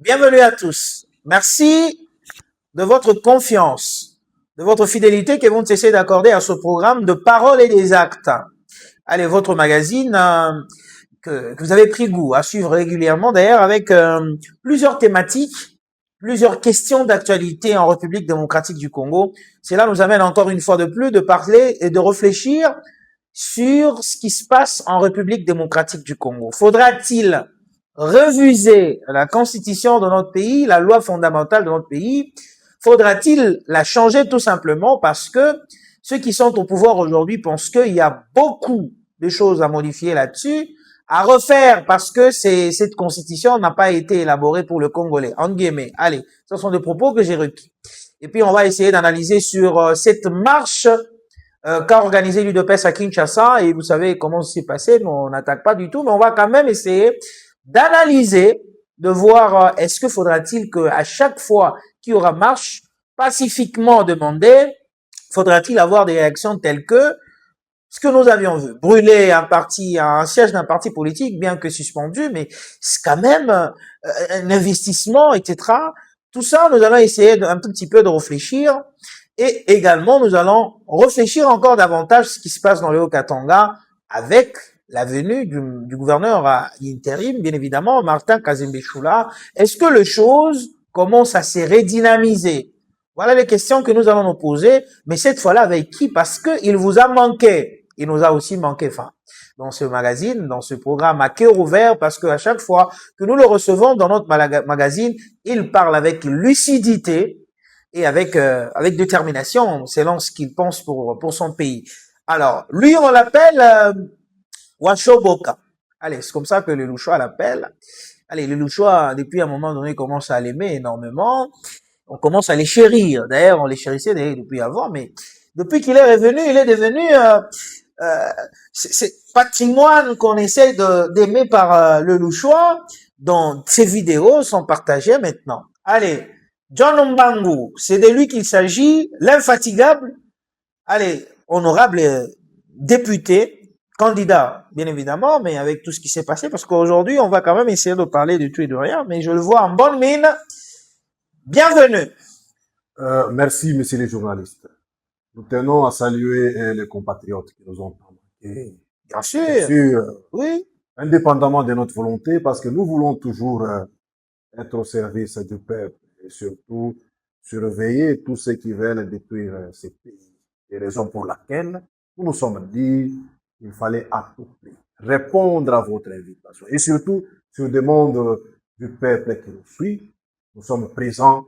Bienvenue à tous. Merci de votre confiance, de votre fidélité que vous ne cessez d'accorder à ce programme de paroles et des actes. Allez, votre magazine que vous avez pris goût à suivre régulièrement, d'ailleurs, avec plusieurs thématiques, plusieurs questions d'actualité en République démocratique du Congo. Cela nous amène encore une fois de plus de parler et de réfléchir sur ce qui se passe en République démocratique du Congo. Faudra-t-il reviser la constitution de notre pays, la loi fondamentale de notre pays? Faudra-t-il la changer tout simplement parce que ceux qui sont au pouvoir aujourd'hui pensent qu'il y a beaucoup de choses à modifier là-dessus, à refaire parce que cette constitution n'a pas été élaborée pour le Congolais, entre guillemets. Allez, ce sont des propos que j'ai requis. Et puis on va essayer d'analyser sur cette marche qu'a organisé l'UDPS à Kinshasa, et vous savez comment c'est passé, mais on n'attaque pas du tout, mais on va quand même essayer d'analyser, de voir est-ce que faudra-t-il qu'à chaque fois qu'il y aura marche pacifiquement demandée, faudra-t-il avoir des réactions telles que ce que nous avions vu, brûler un siège d'un parti politique, bien que suspendu, mais c'est quand même un investissement, etc. Tout ça, nous allons essayer un tout petit peu de réfléchir. Et également, nous allons réfléchir encore davantage ce qui se passe dans le Haut-Katanga avec la venue du gouverneur à intérim, bien évidemment, Martin Kazembe-Choula. Est-ce que les choses commencent à se redynamiser? Voilà les questions que nous allons nous poser, mais cette fois-là avec qui? Parce que il vous a manqué. Il nous a aussi manqué, dans ce magazine, dans ce programme à cœur ouvert, parce qu'à chaque fois que nous le recevons dans notre magazine, il parle avec lucidité et avec détermination, selon ce qu'il pense pour son pays. Alors, lui, on l'appelle Washoboka. Allez, c'est comme ça que le Louchois l'appelle. Allez, le Louchois, depuis un moment donné, commence à l'aimer énormément. On commence à les chérir. D'ailleurs, on les chérissait depuis avant, mais depuis qu'il est revenu, il est devenu c'est patrimoine qu'on essaie d'aimer par le Louchois, dont ces vidéos sont partagées maintenant. Allez, John Mbangu, c'est de lui qu'il s'agit, l'infatigable, allez, honorable député, candidat, bien évidemment, mais avec tout ce qui s'est passé, parce qu'aujourd'hui, on va quand même essayer de parler de tout et de rien, mais je le vois en bonne mine. Bienvenue. Merci, messieurs les journalistes. Nous tenons à saluer les compatriotes qui nous ont marqués. Bien sûr, oui. Indépendamment de notre volonté, parce que nous voulons toujours être au service du peuple et surtout surveiller tous ceux qui veulent détruire ces pays. Les raisons pour lesquelles nous nous sommes dit qu'il fallait à tout prix répondre à votre invitation. Et surtout, sur demande du peuple qui nous suit, nous sommes présents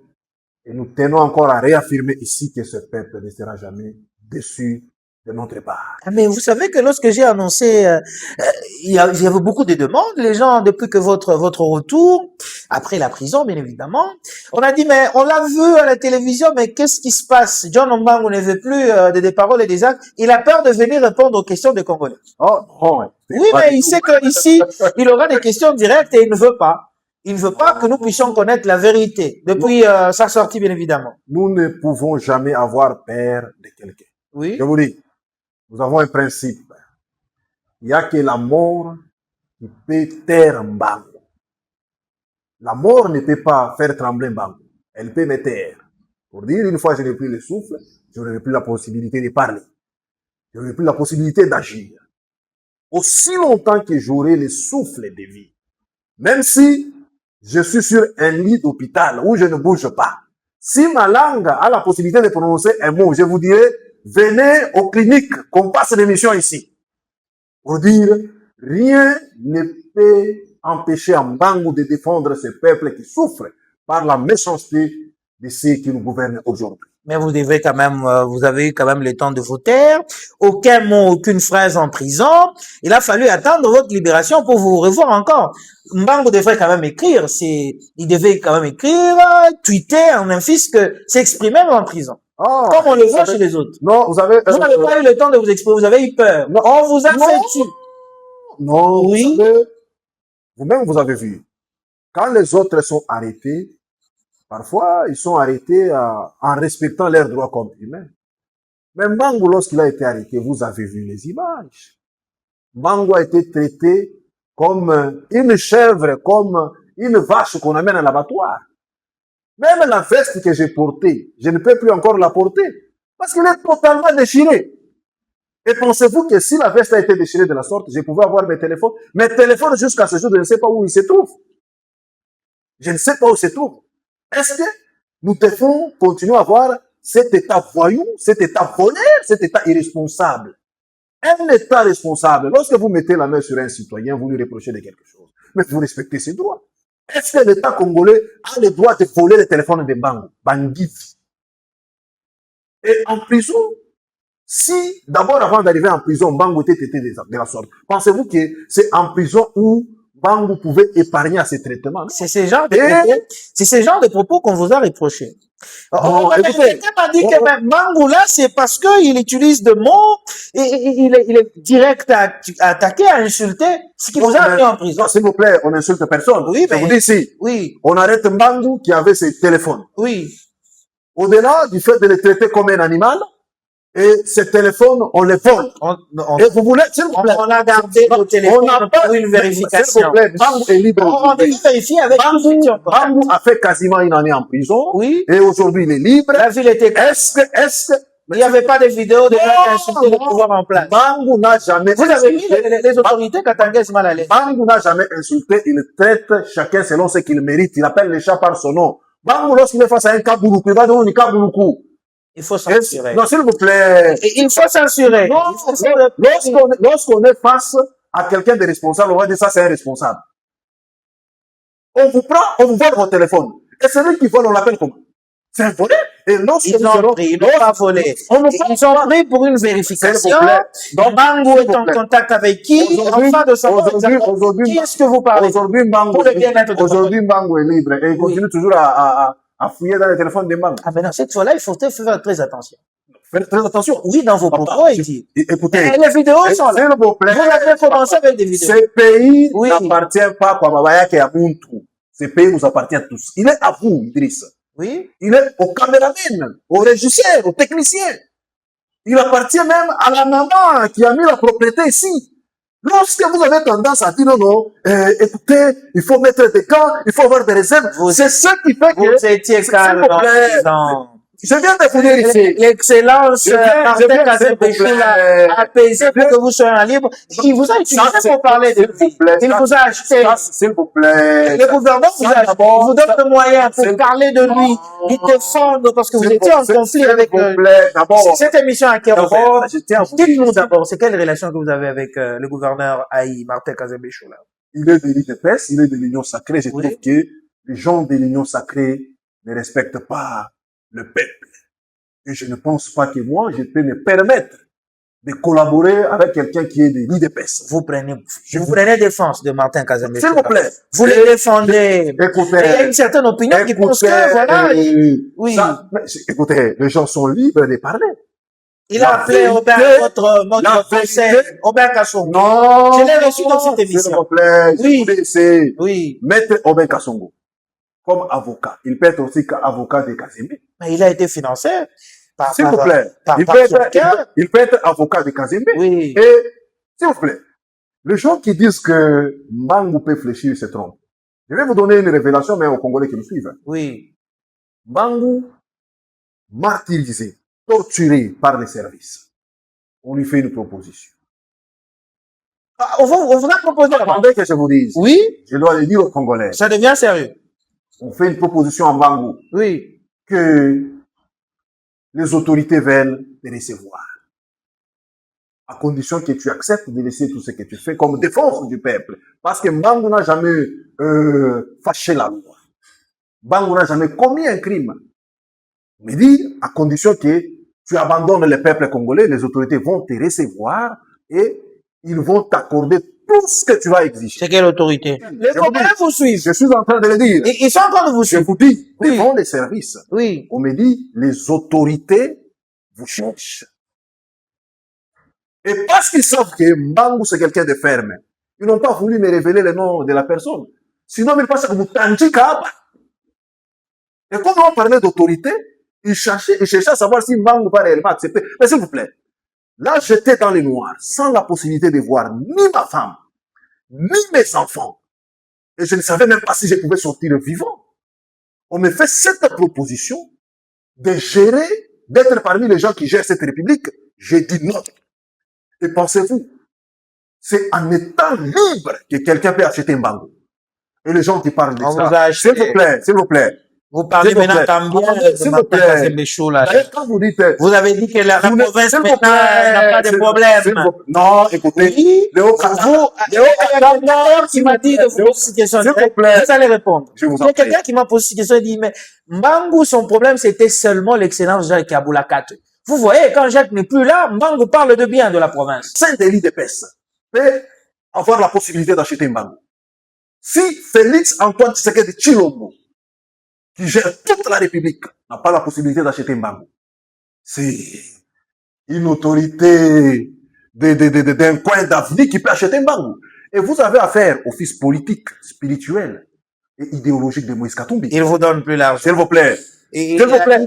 et nous tenons encore à réaffirmer ici que ce peuple ne sera jamais déçu de notre part. Mais vous savez que lorsque j'ai annoncé, il y avait beaucoup de demandes, les gens, depuis que votre retour, après la prison, bien évidemment, on a dit, mais on l'a vu à la télévision, mais qu'est-ce qui se passe? John Mbangu ne veut plus des paroles et des actes. Il a peur de venir répondre aux questions des Congolais. Oh, non. Oui, mais il sait qu'ici, il aura des questions directes et il ne veut pas. Il ne veut pas que nous puissions connaître la vérité depuis sa sortie, bien évidemment. Nous ne pouvons jamais avoir peur de quelqu'un. Oui. Je vous dis, nous avons un principe. Il n'y a que la mort qui peut taire Mbangu. La mort ne peut pas faire trembler Mbangu. Elle peut me taire. Pour dire, une fois que je n'ai plus le souffle, je n'aurai plus la possibilité de parler. Je n'aurai plus la possibilité d'agir. Aussi longtemps que j'aurai le souffle de vie, même si je suis sur un lit d'hôpital où je ne bouge pas, si ma langue a la possibilité de prononcer un mot, je vous dirai, venez aux cliniques, qu'on passe l'émission ici. Pour dire, rien ne peut empêcher Mbangu de défendre ce peuple qui souffre par la méchanceté de ceux qui nous gouvernent aujourd'hui. Mais vous devez quand même, vous avez eu quand même le temps de vous taire. Aucun mot, aucune phrase en prison. Il a fallu attendre votre libération pour vous revoir encore. Mbangu devrait quand même écrire. Il devait quand même écrire, tweeter, en un fils que s'exprimer en prison. Oh, comme on le voit chez les autres. Non, vous n'avez pas eu le temps de vous exprimer. Vous avez eu peur. Non, on vous a fait dessus. Non, oui. Vous-même, vous avez vu. Quand les autres sont arrêtés, parfois, ils sont arrêtés en respectant leurs droits comme humains. Mais Mbangu, lorsqu'il a été arrêté, vous avez vu les images. Mbangu a été traité comme une chèvre, comme une vache qu'on amène à l'abattoir. Même la veste que j'ai portée, je ne peux plus encore la porter parce qu'elle est totalement déchirée. Et pensez-vous que si la veste a été déchirée de la sorte, je pouvais avoir mes téléphones? Mes téléphones, jusqu'à ce jour, je ne sais pas où ils se trouvent. Je ne sais pas où ils se trouvent. Est-ce que nous devons continuer à avoir cet état voyou, cet état voleur, cet état irresponsable? Un état responsable, lorsque vous mettez la main sur un citoyen, vous lui reprochez de quelque chose, mais vous respectez ses droits. Est-ce que l'État congolais a le droit de voler le téléphone de Bango, Bangui? Et en prison, si d'abord avant d'arriver en prison, Bango était traité de la sorte, pensez-vous que c'est en prison où Bango pouvait épargner à ces traitements? C'est ce genre de propos, c'est ce genre de propos qu'on vous a reproché. Quelqu'un m'a dit que même Bangoula, c'est parce qu'il utilise de mots et il est direct à attaquer, à insulter, ce qui vous a mis en prison. Non, s'il vous plaît, on n'insulte personne. Oui, je vous dis ici, oui, on arrête Mbangou qui avait ses téléphones. oui. Au-delà du fait de les traiter comme un animal, et ces téléphones, on les vole. Et vous voulez, s'il vous plaît, on a gardé nos téléphones pour une vérification. S'il vous plaît, Bango est libre. On veut vérifier avec Bango a fait quasiment une année en prison. Oui. Et aujourd'hui, il est libre. La ville était... Est-ce que, il n'y avait pas de vidéo de gens qui insultaient le pouvoir en place. Bango n'a jamais... Vous avez mis les autorités katangaises mal à l'aise. Bango n'a jamais insulté. Il traite chacun selon ce qu'il mérite. Il appelle les chats par son nom. Bango, lorsqu'il est face à un Kaburuku, il va donner un Kaburuku. Il faut censurer. Non, s'il vous plaît. Il faut censurer. Lorsqu'on est face à quelqu'un de responsable, on va dire ça, c'est un responsable. On vous prend, on vous vole votre téléphone. Et celui qui vole, on l'appelle comment? C'est un volé. Et ils ont pris, ils n'ont pas volé. Ils ont pris pour une vérification. Donc, Bango est en contact avec qui? Enfin, de savoir exactement qui est-ce que vous parlez? Aujourd'hui, Bango est libre. Et il continue toujours à fouiller dans les téléphones des Bango. Ah, mais dans cette fois-là, il faut faire très attention. Faites très attention. Oui, dans vos propos, il dit. Écoutez. Les vidéos sont là. Vous l'avez commencé avec des vidéos. Ce pays n'appartient pas à Kwababaya et à Muntu. Ce pays nous appartient à tous. Il est à vous, Idriss. Oui. Il est au caméraman, au régisseur, au technicien. Il appartient même à la maman qui a mis la propriété ici. Lorsque vous avez tendance à dire non, écoutez, il faut mettre des camps, il faut avoir des réserves, c'est ce qui fait que... Vous étiez calme dans je viens de vous dire ici. L'excellence Martin Kazembeshula a apaisé pour que vous soyez en libre. Il vous a utilisé pour parler de lui. Il vous a acheté. S'il vous plaît. Le gouvernement vous donne le moyen pour parler de lui, lui défendre, parce que vous étiez en conflit avec cette émission à Kérovert. Dites-nous d'abord, c'est quelle relation que vous avez avec le gouverneur Haï, Martin Kazembeshula? Il est de l'UDPS, il est de l'Union Sacrée. Je trouve que les gens de l'Union Sacrée ne respectent pas le peuple. Et je ne pense pas que moi, je peux me permettre de collaborer avec quelqu'un qui est de l'IDPS. Vous prenez défense de Martin Kazembeshula. S'il vous plaît. Vous le défendez. Écoutez. Il y a une certaine opinion qui pense que, voilà. Oui. Ça, écoutez, les gens sont libres de parler. Il a appelé votre conseil, Robert Kassongo. Non. Je l'ai reçu dans cette émission. S'il vous plaît. Oui. Oui. Maître Robert Kassongo. Comme avocat. Il peut être aussi avocat de Kazembe. Mais il a été financé par... S'il vous plaît. Il peut être avocat de Kazembe. Oui. Et, s'il vous plaît, les gens qui disent que Bango peut fléchir se trompent. Je vais vous donner une révélation, mais aux Congolais qui nous suivent. Oui. Bango, martyrisé, torturé par les services. On lui fait une proposition. On vous a proposé... Attendez que je vous dise. Oui. Je dois le dire aux Congolais. Ça devient sérieux. On fait une proposition à Bango. Oui. Que les autorités veulent te recevoir. À condition que tu acceptes de laisser tout ce que tu fais comme défense du peuple. Parce que Bango n'a jamais fâché la loi. Bango n'a jamais commis un crime. Mais dit, à condition que tu abandonnes le peuple congolais, les autorités vont te recevoir et ils vont t'accorder tout ce que tu vas exiger. C'est quelle autorité? Les Congolais vous suivent. Je suis en train de le dire. Ils sont en train de vous suivre. Je vous dis, devant les services. Oui. On me dit, les autorités vous cherchent. Et parce qu'ils savent que Mbangou c'est quelqu'un de ferme, ils n'ont pas voulu me révéler le nom de la personne. Sinon, ils pensent que vous tendez Kaba. Et comme on parlait d'autorité, ils cherchaient à savoir si Mbangou va réellement accepter. Mais s'il vous plaît, là, j'étais dans les noirs, sans la possibilité de voir ni ma femme, ni mes enfants. Et je ne savais même pas si je pouvais sortir vivant. On me fait cette proposition de gérer, d'être parmi les gens qui gèrent cette république. J'ai dit non. Et pensez-vous, c'est en étant libre que quelqu'un peut acheter un bango. Et les gens qui parlent de On vous a ça, acheté. s'il vous plaît. Vous parlez S'il vous maintenant plaît. tant bien Attendez, de s'il vous Martin plaît. Kazembe là. D'ailleurs, quand vous dites, Vous avez dit que la vous ne- province s'il vous maintenant plaît, n'a pas de s'il- problème. s'il vous- non, écoutez, Oui, Léo vous, Katanga, il y a quelqu'un qui m'a dit de vous poser cette question. s'il vous plaît, Vous allez répondre. je vous Il y en a prie. quelqu'un qui m'a posé cette question et dit, mais Mbangu, son problème, c'était seulement l'excellence de Jacques Kabula 4. Vous voyez, quand Jacques n'est plus là, Mbangu parle de bien de la province. Saint-Denis de Pesse peut avoir la possibilité d'acheter un bango. Si Félix Antoine Tshisekedi Tshilombo, qui gère toute la République, n'a pas la possibilité d'acheter un bango, c'est une autorité d'un coin d'avenir qui peut acheter un bango. Et vous avez affaire au fils politique, spirituel et idéologique de Moïse Katumbi. Il vous donne plus l'argent. S'il vous plaît. Et S'il vous plaît.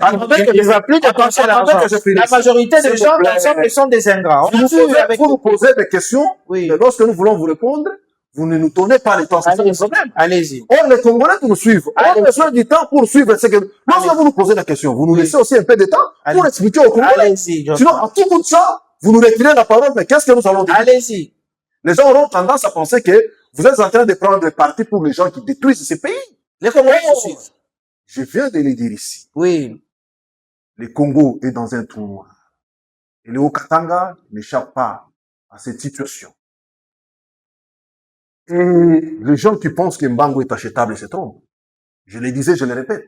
il ne va plus dépenser Attendez l'argent. que je finisse. La majorité S'il des vous gens plaît. d'ensemble sont des ingrats. On a vu avec Vous nous posez des questions, Oui. et lorsque nous voulons vous répondre, vous ne nous donnez pas le temps. C'est ça le problème. Allez-y. Or, les Congolais pour nous suivre. On a besoin du temps pour suivre. C'est que lorsque vous nous posez la question, vous nous laissez aussi un peu de temps pour Allez. expliquer aux Congolais. Allez-y, John. Sinon, à tout bout de ça, vous nous retirez la parole, mais qu'est-ce que nous allons dire? Allez-y. Les gens auront tendance à penser que vous êtes en train de prendre parti pour les gens qui détruisent ces pays. Les Congolais vous suivent. Je viens de le dire ici. Oui. Le Congo est dans un trou noir. Et le Haut-Katanga n'échappe pas à cette situation. Et les gens qui pensent que Mbango est achetable se trompent. Je le disais, je le répète.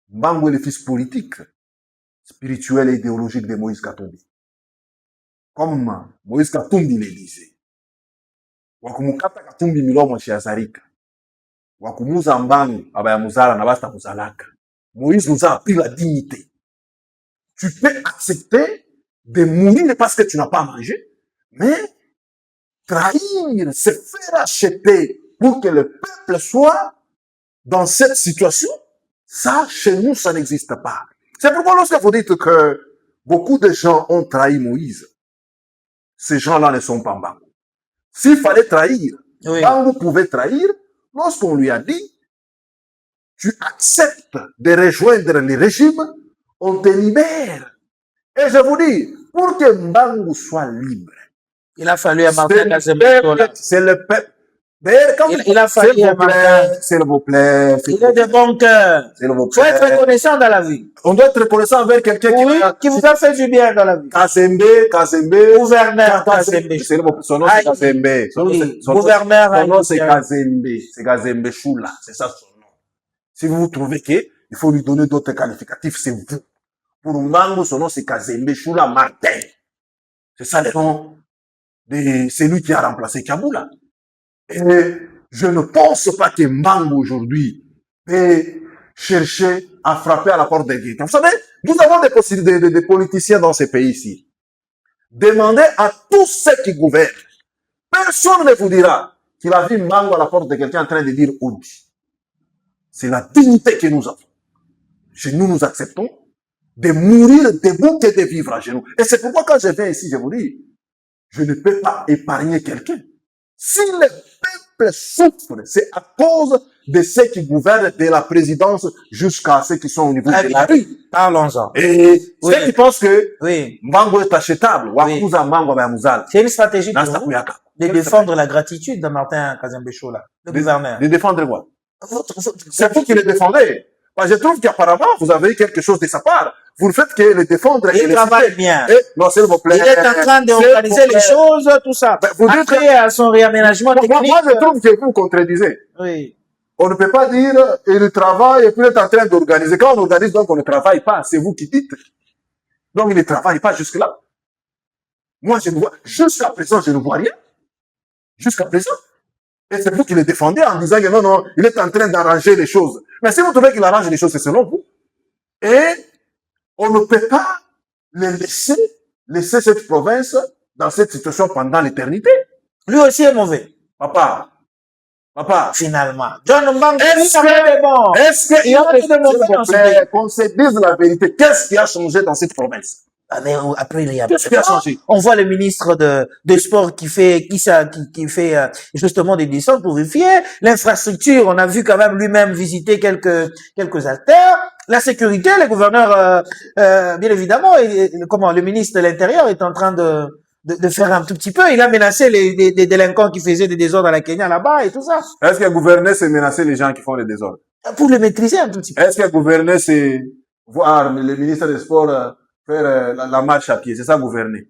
Mbango est le fils politique, spirituel et idéologique de Moïse Katumbi. Comme Moïse Katumbi le disait. Wakumukata Katumbi milomo shiazarika. Wakumuza Mbango abaya muzala na basta muzalaka. Moïse nous a appris la dignité. Tu peux accepter de mourir parce que tu n'as pas mangé, mais trahir, se faire acheter pour que le peuple soit dans cette situation, ça, chez nous, ça n'existe pas. C'est pourquoi lorsque vous dites que beaucoup de gens ont trahi Moïse, ces gens-là ne sont pas Mbango. S'il fallait trahir, Oui. Mbango pouvait trahir lorsqu'on lui a dit tu acceptes de rejoindre le régime, on te libère. Et je vous dis, pour que Mbango soit libre, Il a fallu à Martin Kazembe. c'est le peuple. D'ailleurs, quand Il a fallu à Martin. s'il vous plaît, Il est de bon cœur. s'il vous Faut être plaît. reconnaissant dans la vie. On doit être reconnaissant envers quelqu'un Oui, qui vous a fait du bien dans la vie. Kazembe, Gouverneur Kazembe. Son nom c'est Kazembe. Oui, gouverneur Son nom c'est haïtien. Kazembe. C'est Kazembe Choula. C'est ça son nom. Si vous trouvez qu'il faut lui donner d'autres qualificatifs, c'est vous. Pour Mbango, son nom c'est Kazembe Choula Martin. C'est ça le nom de celui qui a remplacé Kabula. Et je ne pense pas que Mbango aujourd'hui peut chercher à frapper à la porte des quelqu'un. Vous savez, nous avons des politiciens dans ces pays-ci. Demandez à tous ceux qui gouvernent. Personne ne vous dira qu'il a vu Mbango à la porte de quelqu'un en train de dire Oudi. C'est la dignité que nous avons. Chez nous, nous acceptons de mourir debout que de vivre à genoux. Et c'est pourquoi quand je viens ici, je vous dis, je ne peux pas épargner quelqu'un. Si le peuple souffre, c'est à cause de ceux qui gouvernent de la présidence jusqu'à ceux qui sont au niveau de la rue. Parlons-en. Et Oui. ceux qui pensent que Oui. Mbango est achetable, Wakuza Mbango Bayamuzal, C'est une stratégie pour Nasta vous Kuyaka. de défendre la gratitude de Martin Kazembe Choula, le gouverneur. De défendre quoi? Votre C'est vous qui le défendez. Moi, je trouve qu'apparemment, vous avez quelque chose de sa part. Vous le faites que le défendre et il le travaille citer. bien. Non, s'il vous plaît. Il est en train d'organiser les choses, tout ça. Ben, vous dites Après, à son réaménagement Moi, technique. moi, je trouve que vous contredisez. Oui. On ne peut pas dire, il travaille et puis il est en train d'organiser. Quand on organise, donc on ne travaille pas. C'est vous qui dites. Donc il ne travaille pas jusque-là. Moi, je ne vois, jusqu'à présent, je ne vois rien. Jusqu'à présent. Et c'est vous qui le défendez en disant que non, non, il est en train d'arranger les choses. Mais si vous trouvez qu'il arrange les choses, c'est selon vous. Et on ne peut pas le laisser cette province dans cette situation pendant l'éternité. Lui aussi est mauvais. Papa, Finalement. John Mbango, Est-ce il qu'il y a de mauvais dans ce pays. qu'on se dise la vérité, qu'est-ce qui a changé dans cette province? Ah, mais après, il y a Qu'est-ce qui a changé? on voit le ministre de sport qui fait justement des descentes pour vérifier l'infrastructure. On a vu quand même lui-même visiter quelques artères. La sécurité, le gouverneur, bien évidemment, comment le ministre de l'Intérieur est en train de faire un tout petit peu. Il a menacé les délinquants qui faisaient des désordres à la Kenya là-bas et tout ça. Est-ce que gouverner, c'est menacer les gens qui font les désordres? Pour le maîtriser un tout petit peu. Est-ce que gouverner, c'est voir le ministre des Sports faire la marche à pied? C'est ça, gouverner.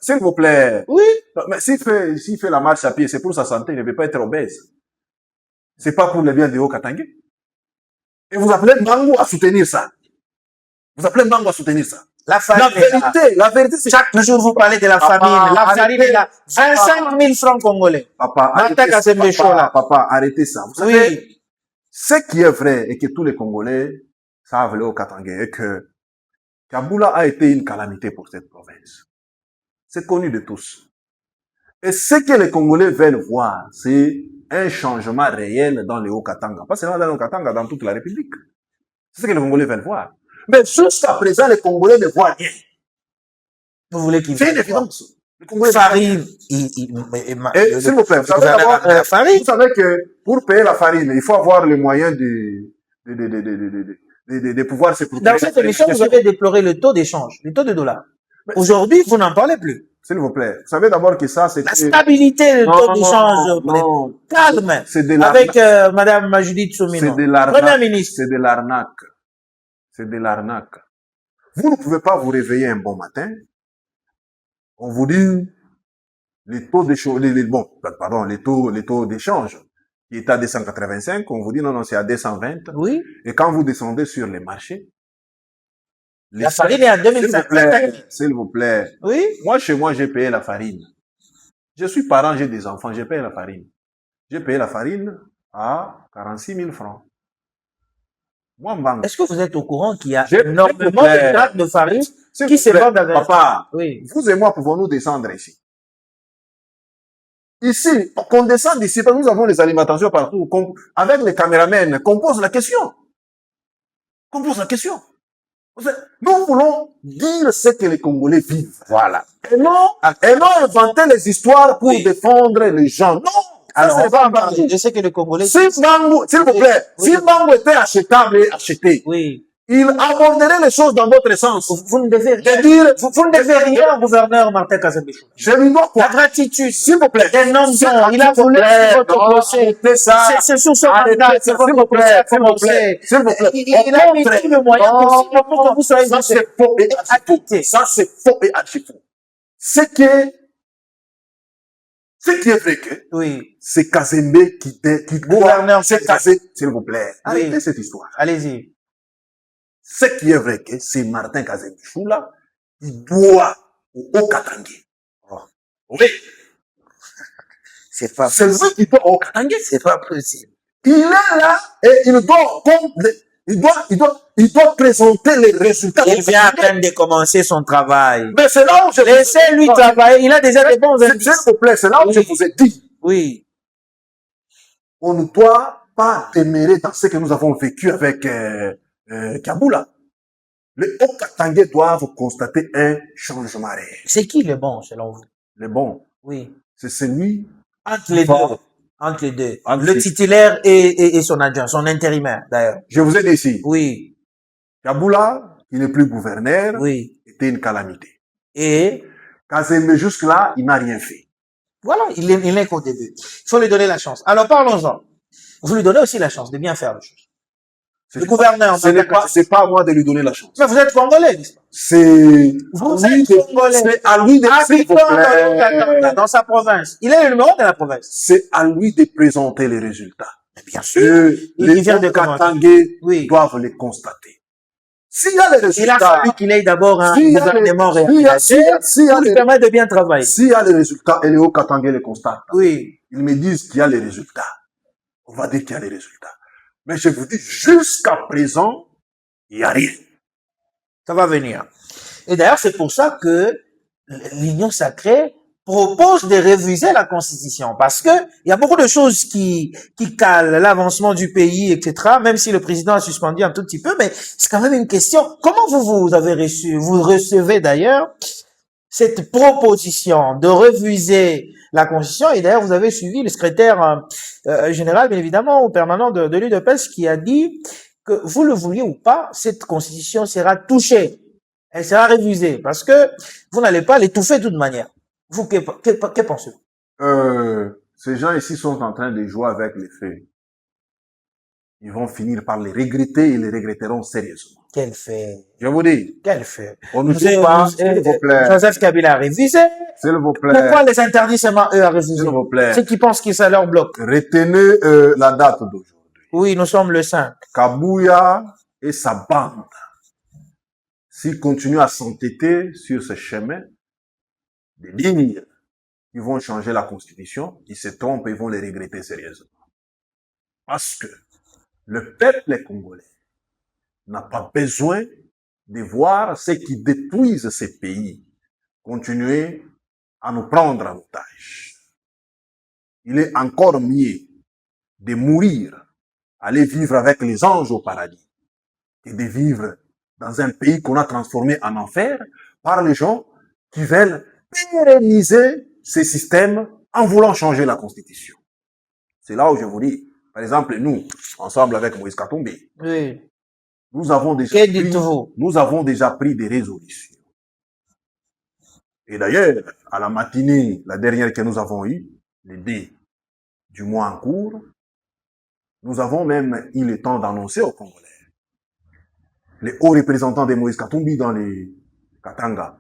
S'il vous plaît. Oui. Mais s'il fait la marche à pied, c'est pour sa santé. Il ne veut pas être obèse. C'est pas pour le bien de Haut-Katanga. Et vous appelez Mbangu à soutenir ça. Vous appelez Mbangu à soutenir ça. La vérité, c'est chaque jour vous parlez de la famine. La farine est là. 25 000 francs congolais. Papa, arrêtez ça. Vous savez, ce qui est vrai et que tous les Congolais savent le Haut-Katanga est que Kaboula a été une calamité pour cette province. C'est connu de tous. Et ce que les Congolais veulent voir, c'est un changement réel dans le Haut-Katanga. Pas seulement dans le Haut-Katanga, dans toute la République. C'est ce que les Congolais veulent voir. Mais jusqu'à présent, les Congolais ne voient rien. Vous voulez qu'ils c'est une évidence. Farine. S'il vous plaît, vous savez que pour payer la farine, il faut avoir les moyens de pouvoir se procurer. Dans cette émission, vous avez déploré le taux d'échange, le taux de dollar. Aujourd'hui, vous n'en parlez plus. S'il vous plaît. Vous savez d'abord que ça, c'est... La stabilité, le taux d'échange. Calme. Avec Madame Judith Soumino. C'est de l'arnaque. Première ministre. C'est de l'arnaque. C'est de l'arnaque. Vous ne pouvez pas vous réveiller un bon matin. On vous dit les taux d'échange, les taux d'échange qui est à 285, on vous dit non, c'est à 220. Oui. Et quand vous descendez sur les marchés, la farine est à 2050. S'il vous plaît. Oui. Moi, chez moi, j'ai payé la farine. Je suis parent, j'ai des enfants, j'ai payé la farine. J'ai payé la farine à 46 000 francs. Est-ce que vous êtes au courant qu'il y a énormément de grattes de farine qui se vendent avec... Papa, oui. Vous et moi pouvons-nous descendre ici? Ici, qu'on descende ici, parce que nous avons les alimentations partout. Avec les caméramens, qu'on pose la question. Qu'on pose la question. Nous voulons dire ce que les Congolais vivent. Voilà. Et non inventer les histoires pour défendre les gens. Non! Alors, je sais que les Congolais... Si Mbangu, s'il vous plaît, si Mbangu était achetable et acheté, il aborderait les choses dans votre sens. Vous ne devez rien au gouverneur Martin Kazembe. Je lui dois quoi? La gratitude. S'il vous plaît. Des noms, il a voulu votre procès. C'est sur ce mandat, c'est votre procès. S'il vous plaît. Il a mis tout le moyen possible pour que vous soyez ça, c'est faux et archi-faux. Ça, c'est faux et archi-faux. Ce qui est vrai que, c'est Kazembe qui gouverneur, c'est Kazembe, s'il vous plaît. Arrêtez cette histoire. Allez-y. Ce qui est vrai que c'est Martin Kazembe Choula qui doit au Haut-Katanga. Oh. Oui. C'est pas possible. C'est lui qui doit au Haut-Katanga. C'est pas possible. Il est là et il doit présenter les résultats. Il vient à peine de commencer son travail. Mais c'est là où je laissez-lui travailler. Il a déjà des bons indices. S'il vous plaît, c'est là où je vous ai dit. Oui. On ne doit pas demeurer dans ce que nous avons vécu avec Kaboula. Les Haut-Katangais doivent constater un changement réel. C'est qui le bon, selon vous? Le bon? Oui. C'est celui... Entre les deux. Entre les deux. Le titulaire et son adjoint, son intérimaire, d'ailleurs. Je vous ai dit ici. Oui. Kaboula, qui n'est plus gouverneur, était une calamité. Et Kazembe, jusque-là, il n'a rien fait. Voilà, il n'est qu'au début. Il faut lui donner la chance. Alors, parlons-en. Vous lui donnez aussi la chance de bien faire les choses. Le gouverneur... C'est pas à moi de lui donner la chance. Mais vous êtes congolais, n'est-ce pas? C'est à lui de... dans sa province. Il est le numéro de la province. C'est à lui de présenter les résultats. Mais bien sûr. Les Haut-Katangais doivent les constater. S'il y a les résultats... Il a fallu qu'il ait d'abord un gouvernement réalisé pour lui permettre de bien travailler. S'il y a les résultats et les Haut-Katangais les constatent, ils me disent qu'il y a les résultats. On va dire qu'il y a les résultats. Mais je vous dis, jusqu'à présent, il n'y a rien. Ça va venir. Et d'ailleurs, c'est pour ça que l'Union sacrée propose de réviser la Constitution parce que il y a beaucoup de choses qui calent l'avancement du pays, etc. Même si le président a suspendu un tout petit peu, mais c'est quand même une question. Comment vous avez vous recevez d'ailleurs cette proposition de refuser la Constitution, et d'ailleurs vous avez suivi le secrétaire général, bien évidemment, au permanent de l'UDPS, qui a dit que vous le vouliez ou pas, cette Constitution sera touchée, elle sera révisée, parce que vous n'allez pas l'étouffer de toute manière. Vous, que pensez-vous? Ces gens ici sont en train de jouer avec les faits. Ils vont finir par les regretter et les regretteront sérieusement. Quel fait? Je vous dis. Quel fait? On ne sait pas, s'il vous plaît. Joseph Kabila a révisé. S'il vous plaît. Pourquoi les interdits seulement eux à réviser? S'il vous plaît. Ceux qui pensent que ça leur bloque. Retenez la date d'aujourd'hui. Oui, nous sommes le 5. Kabouya et sa bande, s'ils continuent à s'entêter sur ce chemin, de dire qu'ils vont changer la Constitution, ils se trompent et vont les regretter sérieusement. Parce que le peuple congolais n'a pas besoin de voir ceux qui détruisent ces pays continuer à nous prendre en otage. Il est encore mieux de mourir, aller vivre avec les anges au paradis, que de vivre dans un pays qu'on a transformé en enfer par les gens qui veulent pérenniser ces systèmes en voulant changer la Constitution. C'est là où je vous dis, par exemple, nous, ensemble avec Moïse Katumbi, Oui. nous avons déjà pris des résolutions. Et d'ailleurs, à la matinée, la dernière que nous avons eue, le 2 du mois en cours, nous avons même eu le temps d'annoncer aux Congolais, les hauts représentants de Moïse Katumbi dans les Katanga,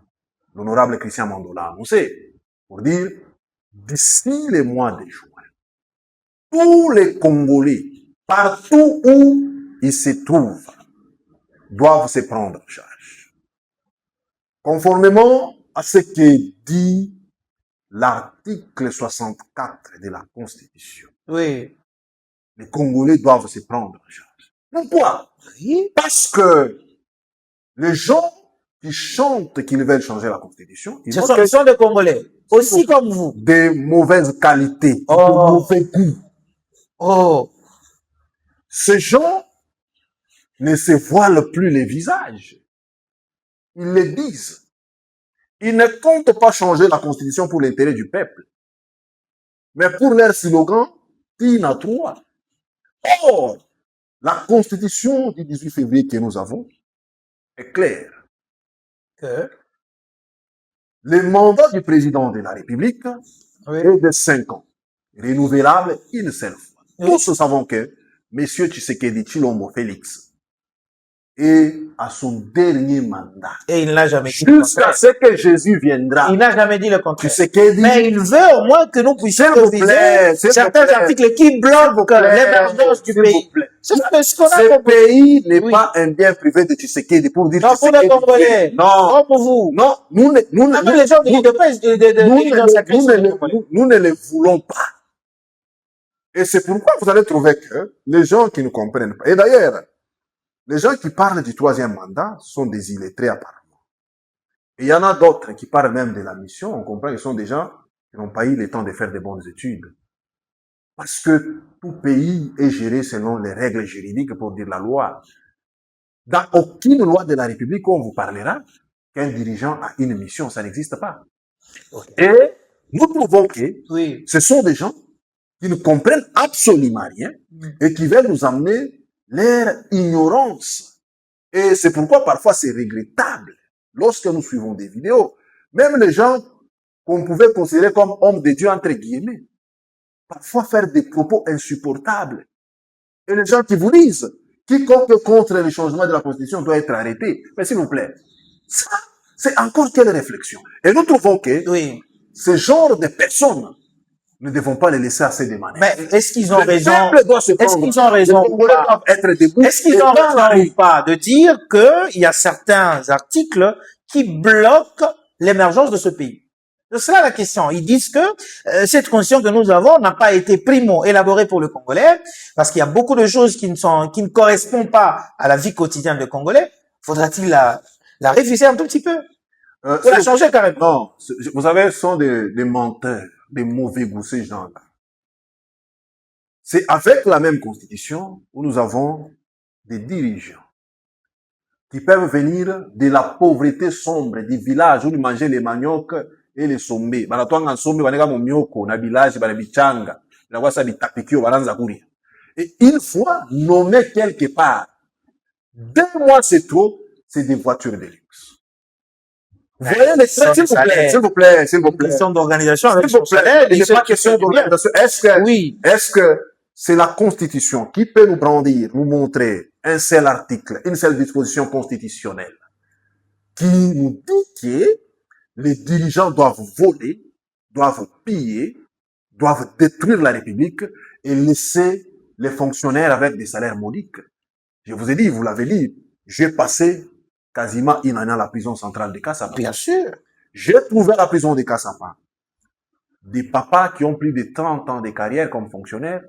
l'honorable Christian Mandola a annoncé, pour dire, d'ici le mois de juin, tous les Congolais, partout où ils se trouvent, doivent se prendre en charge. Conformément à ce que dit l'article 64 de la Constitution. Oui. Les Congolais doivent se prendre en charge. Pourquoi? Oui. Parce que les gens qui chantent qu'ils veulent changer la Constitution, ils sont des Congolais, aussi comme vous. De mauvaise qualité, de mauvais goût. Oh. Ces gens ne se voilent plus les visages. Ils le disent. Ils ne comptent pas changer la Constitution pour l'intérêt du peuple, mais pour leur slogan, Tina 3. Or, la Constitution du 18 février que nous avons est claire. Que le mandat du président de la République est de 5 ans, renouvelable une seule fois. Tous savons que M. Tshisekedi Tshilombo Félix est à son dernier mandat. Et il n'a jamais dit le contraire. Jusqu'à ce que Jésus viendra. Il n'a jamais dit le contraire. Tshisekedi, mais il veut au moins que nous puissions réviser certains articles qui bloquent l'émergence du pays. Ce pays n'est pas un bien privé de Tshisekedi pour dire non, pour les Congolais. Non. Pour vous. Non, nous ne le voulons pas. Et c'est pourquoi vous allez trouver que les gens qui ne comprennent pas, et d'ailleurs, les gens qui parlent du troisième mandat sont des illettrés apparemment. Et il y en a d'autres qui parlent même de la mission, on comprend qu'ils sont des gens qui n'ont pas eu le temps de faire de bonnes études. Parce que tout pays est géré selon les règles juridiques pour dire la loi. Dans aucune loi de la République, on vous parlera qu'un dirigeant a une mission, ça n'existe pas. Okay. Et nous trouvons que ce sont des gens qui ne comprennent absolument rien et qui veulent nous amener leur ignorance. Et c'est pourquoi parfois c'est regrettable lorsque nous suivons des vidéos. Même les gens qu'on pouvait considérer comme hommes de Dieu, entre guillemets, parfois faire des propos insupportables. Et les gens qui vous disent, quiconque contre le changement de la Constitution doit être arrêté. Mais s'il vous plaît, ça, c'est encore quelle réflexion? Et nous trouvons que ce genre de personnes, nous ne devons pas les laisser à ces demandes. Mais est-ce qu'ils ont raison? Est-ce qu'ils ont raison ou pas? Est-ce qu'ils ont raison ou pas de dire qu'il y a certains articles qui bloquent l'émergence de ce pays? C'est cela la question. Ils disent que cette constitution que nous avons n'a pas été primo élaborée pour le Congolais, parce qu'il y a beaucoup de choses qui ne correspondent pas à la vie quotidienne des Congolais. Faudra-t-il la réviser un tout petit peu? Pour la changer carrément. Non, vous savez, ce sont des menteurs, des mauvais goûts, ces gens-là. C'est avec la même constitution où nous avons des dirigeants qui peuvent venir de la pauvreté sombre des villages où ils mangeaient les maniocs et les sombés. Banatwanga sombe baneka momioko na village banabichanga. Na kwasa bitapikio balanza kuria. Et une fois nommé quelque part, 2 mois c'est trop, c'est des voitures de luxe. Vous voyez les traits, s'il vous plaît. Question d'organisation avec S'il vous plaît, il n'est pas question d'organisation. Oui. Est-ce que c'est la Constitution qui peut nous brandir, nous montrer un seul article, une seule disposition constitutionnelle qui nous dit que les dirigeants doivent voler, doivent piller, doivent détruire la République et laisser les fonctionnaires avec des salaires modiques? Je vous ai dit, vous l'avez dit, j'ai passé quasiment une année à la prison centrale de Kassapa. Bien sûr. J'ai trouvé à la prison de Kassapa des papas qui ont plus de 30 ans de carrière comme fonctionnaires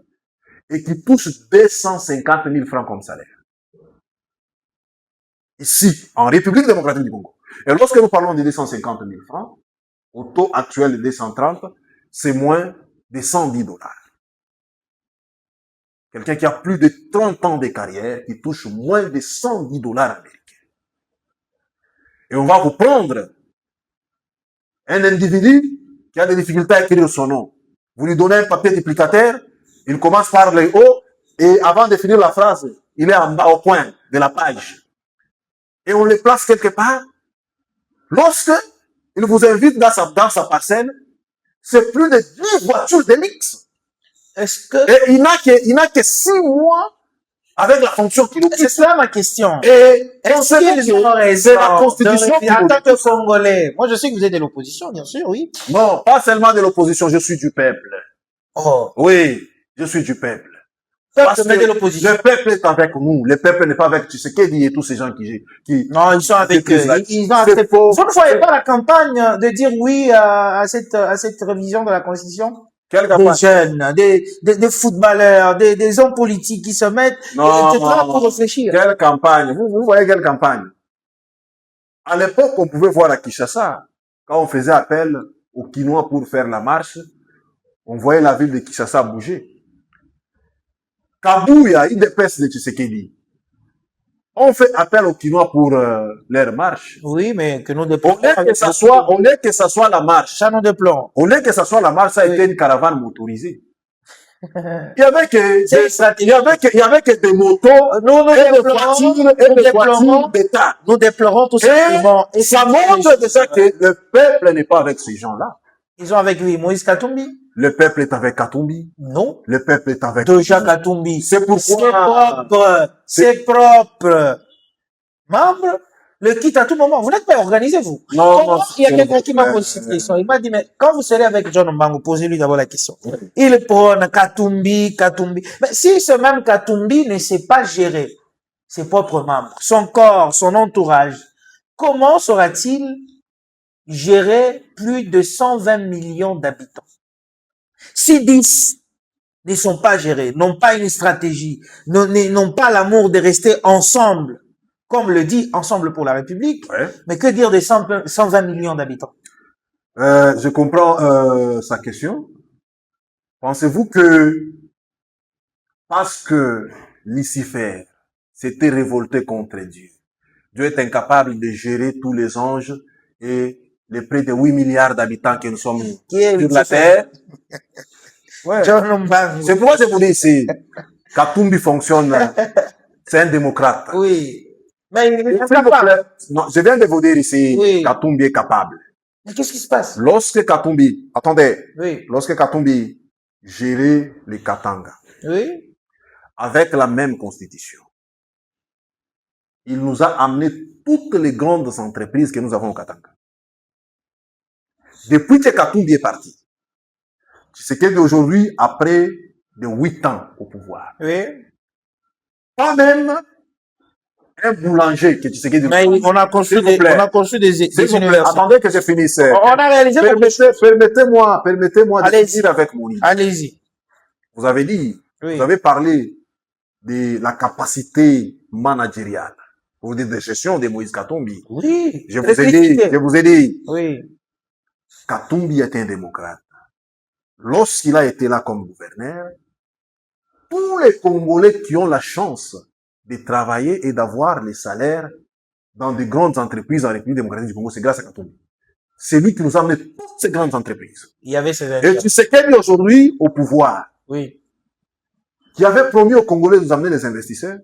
et qui touchent 250 000 francs comme salaire. Ici, en République démocratique du Congo. Et lorsque nous parlons de 250 000 francs, au taux actuel de 230, c'est moins de 110 $. Quelqu'un qui a plus de 30 ans de carrière, qui touche moins de 110 $ américains. Et on va vous prendre un individu qui a des difficultés à écrire son nom. Vous lui donnez un papier duplicateur, il commence par le haut, et avant de finir la phrase, il est en bas au coin de la page. Et on le place quelque part. Lorsque il vous invite dans sa parcelle, c'est plus de 10 voitures de luxe. Est-ce que... Et il n'a que 6 mois avec la fonction qu'il occupe. C'est cela ma question. Et est-ce qu'ils ont raison c'est la Constitution qui en tant que Congolais? Moi, je sais que vous êtes de l'opposition, bien sûr, oui. Non, pas seulement de l'opposition, je suis du peuple. Oh. Oui, je suis du peuple. Parce que de l'opposition. Le peuple est avec nous. Le peuple n'est pas avec Tshisekedi et tous ces gens qui non, ils sont avec eux. Ils ont accepté. Vous ne voyez pas la campagne de dire oui à cette révision de la Constitution? Des jeunes, des footballeurs, des hommes politiques qui se mettent pour réfléchir. Quelle campagne? Vous voyez quelle campagne? À l'époque, on pouvait voir à Kinshasa, quand on faisait appel aux Kinois pour faire la marche, on voyait la ville de Kinshasa bouger. Kabouya, IDPS de Tshisekedi. On fait appel aux Kinois pour leur marche. Oui, mais que nous déplorons. On est que ça soit la marche. Ça nous déplorons. On est que ça soit la marche, ça a été une caravane motorisée. Il y avait que des motos, des voitures d'État. Nous déplorons tout simplement. Et ça montre déjà que le peuple n'est pas avec ces gens-là. Ils sont avec lui, Moïse Katumbi. Le peuple est avec Katumbi. Non. Le peuple est avec Déjà Katumbi. C'est pourquoi. C'est propre. Membre le quitte à tout moment. Vous n'êtes pas organisé, vous. Non, il y a quelqu'un qui m'a posé cette question. Il m'a dit, mais quand vous serez avec John Mbango, posez-lui d'abord la question. Il prône Katumbi. Mais si ce même Katumbi ne sait pas gérer ses propres membres, son corps, son entourage, comment saura-t-il gérer plus de 120 millions d'habitants? Si 10 ne sont pas gérés, n'ont pas une stratégie, n'ont pas l'amour de rester ensemble, comme le dit Ensemble pour la République, ouais. Mais que dire des 120 millions d'habitants? Je comprends sa question. Pensez-vous que parce que Lucifer s'était révolté contre Dieu, Dieu est incapable de gérer tous les anges et les près de 8 milliards d'habitants que nous sommes sur la terre? Ouais. C'est pourquoi je vous dis ici, Katumbi fonctionne, c'est un démocrate. Oui. Mais il est capable. Non, je viens de vous dire ici, oui. Katumbi est capable. Mais qu'est-ce qui se passe? Lorsque Katumbi, attendez, oui. Lorsque Katumbi gérait les Katanga, oui. Avec la même constitution, il nous a amené toutes les grandes entreprises que nous avons au Katanga. Depuis que Katumbi est parti, c'est qu'aujourd'hui, après de 8 ans au pouvoir, oui. Pas même un boulanger que tu sais que mais on a construit des universités. Attendez que je finisse. On a réalisé. Permettez-moi de finir avec mon livre. Allez-y. Vous avez dit, oui. Vous avez parlé de la capacité managériale. pour dire de gestion de Moïse Katumbi. Oui. Je vous ai dit, Oui. Katumbi est un démocrate. Lorsqu'il a été là comme gouverneur, tous les Congolais qui ont la chance de travailler et d'avoir les salaires dans de grandes entreprises en République démocratique du Congo, c'est grâce à Katumbi. C'est lui qui nous a amené toutes ces grandes entreprises. Il y avait ces Et tu sais qu'elle est aujourd'hui au pouvoir, Oui. qui avait promis aux Congolais de nous amener les investisseurs.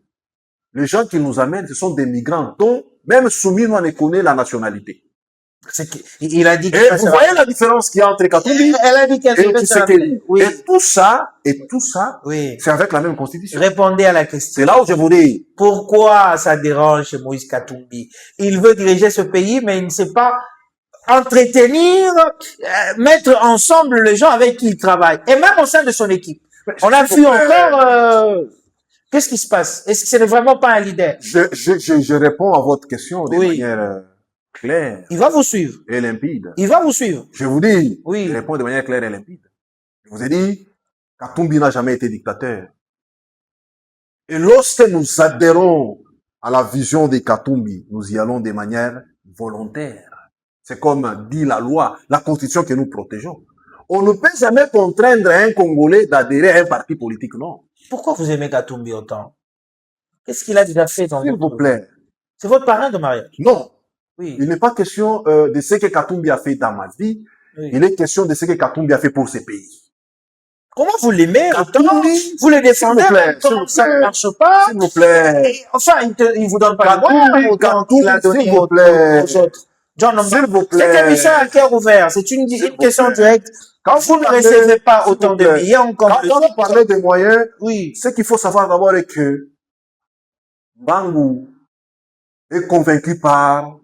Les gens qui nous amènent, ce sont des migrants dont même soumis, nous, on connaît la nationalité. Il a dit Et vous voyez la différence qu'il y a entre Katumbi Elle a dit qu'elle et Tshisekedi. Oui. Et tout ça, Oui. c'est avec la même constitution. Répondez à la question. C'est là où je vous dis. Pourquoi ça dérange chez Moïse Katumbi? Il veut diriger ce pays, mais il ne sait pas entretenir, mettre ensemble les gens avec qui il travaille. Et même au sein de son équipe. On a vu encore, qu'est-ce qui se passe? Est-ce que ce n'est vraiment pas un leader? Je réponds à votre question de Oui. manière claire Il va vous suivre. et limpide. Il va vous suivre. Je vous dis, Oui. je réponds de manière claire et limpide. Je vous ai dit, Katumbi n'a jamais été dictateur. Et lorsque nous adhérons à la vision de Katumbi, nous y allons de manière volontaire. C'est comme dit la loi, la constitution que nous protégeons. On ne peut jamais contraindre un Congolais d'adhérer à un parti politique, non. Pourquoi vous aimez Katumbi autant? Qu'est-ce qu'il a déjà fait dans S'il vous plaît. C'est votre parrain de mariage? Non. Oui. Il n'est pas question de ce que Katumbi a fait dans ma vie. Oui. Il est question de ce que Katumbi a fait pour ce pays. Comment vous l'aimez autant? Katumbi, Vous le défendez? s'il vous plaît, Comment s'il vous ça ne plaît. marche pas? S'il vous plaît. Et, enfin, il vous donne pas de moyens autant qu'il a donné s'il vous plaît. aux autres. John Omba. S'il vous plaît. Cette émission à cœur ouvert, c'est une question directe. Quand vous ne recevez pas autant de billets, on Quand compte. on parlait des moyens, Oui. ce qu'il faut savoir d'abord est que Bangu est convaincu par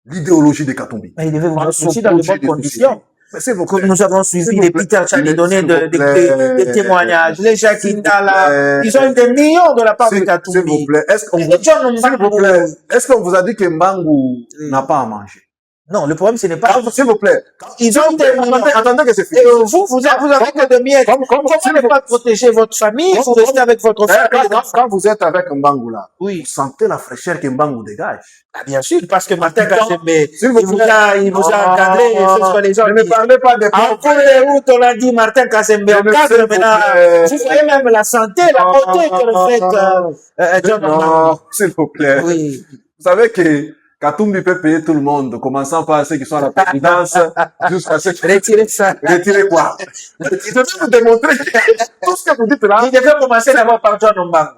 l'idéologie de Katumbi. Mais il devait vous Par mettre son aussi dans de projet bonnes de conditions. société. Mais s'il vous Comme plaît. nous avons suivi S'il les vous plaît. Peter Chani donner S'il vous plaît. des témoignages, les Jacques S'il vous Indala, plaît. ils ont eu des millions de la part de S'il vous Katumbi. plaît. Est-ce qu'on Et vous, John Omba, s'il vous plaît. Est-ce qu'on vous a dit que Mbangu Oui. n'a pas à manger? Non, le problème, ce n'est pas. S'il vous plaît. Ils ont eu des millions. Attendez que c'est fini. Et vous avez que de miettes. Comment ne pas protéger votre famille? Vous restez avec votre famille. Quand vous êtes avec Mbangu là, Oui. vous sentez la fraîcheur que Mbangu dégage. Ah, bien sûr, parce que Martin Kassembe, S'il vous plaît. il vous a encadré, ce soit les gens Ne me qui... parlez pas des En cours de route, on a dit Martin Kassembe encadre S'il vous maintenant. plaît. Vous voyez même la santé, la beauté que reflète John Omba. Non, s'il vous plaît. Oui. Vous savez que Katumbi peut payer tout le monde, commençant par ceux qui sont à la présidence, jusqu'à ceux qui... Retirez ça. Retirez quoi? Je vais vous démontrer que tout ce que vous dites là, Il devait commencer d'abord par John Omba.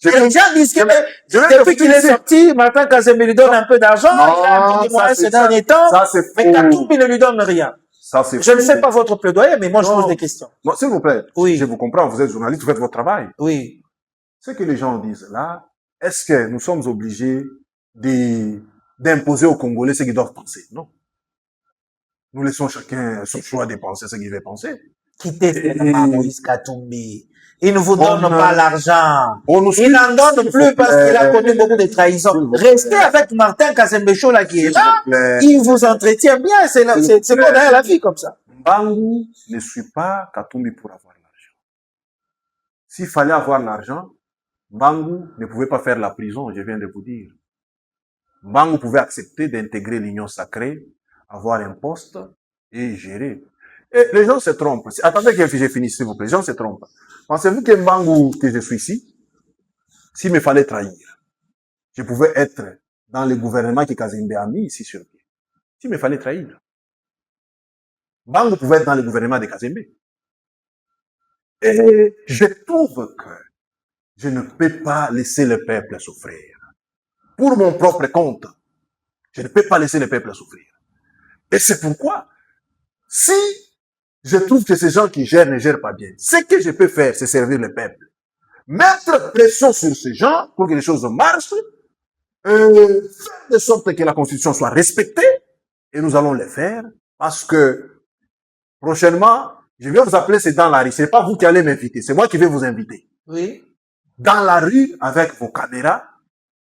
je Les gens disent que je vais depuis qu'il est sorti, Martin Kassembe lui donne un peu d'argent, il a des moyens ces derniers temps, ça c'est mais faux. Katumbi ne lui donne rien. Ça c'est Je ne faux. sais pas votre plaidoyer, mais moi je Non. pose des questions. Non, s'il vous plaît. Oui. Je vous comprends, vous êtes journaliste, vous faites votre travail. Oui. Ce que les gens disent là, est-ce que nous sommes obligés d'imposer aux Congolais ce qu'ils doivent penser? Non. Nous laissons chacun son choix de penser ce qu'il veut penser. Quittez Moïse Katumbi. Il ne vous donne pas l'argent. On nous Il n'en donne plus parce qu'il a connu beaucoup de S'il trahisons. vous plaît. Restez avec Martin Kassembe là qui est S'il là. vous plaît. Il vous entretient bien. C'est S'il vous bon plaît. derrière la vie comme ça. Bangu ne suit pas Katumbi pour avoir l'argent. S'il fallait avoir l'argent, Bangu ne pouvait pas faire la prison, je viens de vous dire. Bangu pouvait accepter d'intégrer l'union sacrée, avoir un poste et gérer. Et les gens se trompent. Attendez que j'ai fini, s'il vous plaît. Les gens se trompent. Pensez-vous que Bangu, que je suis ici, s'il me fallait trahir, je pouvais être dans le gouvernement que Kazembe a mis ici sur pied. S'il me fallait trahir. Bangu pouvait être dans le gouvernement de Kazembe. Et je trouve que je ne peux pas laisser le peuple souffrir. Pour mon propre compte, je ne peux pas laisser le peuple souffrir. Et c'est pourquoi, si je trouve que ces gens qui gèrent ne gèrent pas bien, ce que je peux faire, c'est servir le peuple. Mettre pression sur ces gens pour que les choses marchent, faire de sorte que la Constitution soit respectée, et nous allons le faire, parce que prochainement, je vais vous appeler, c'est dans la rue. C'est pas vous qui allez m'inviter, c'est moi qui vais vous inviter. Oui. Dans la rue, avec vos caméras,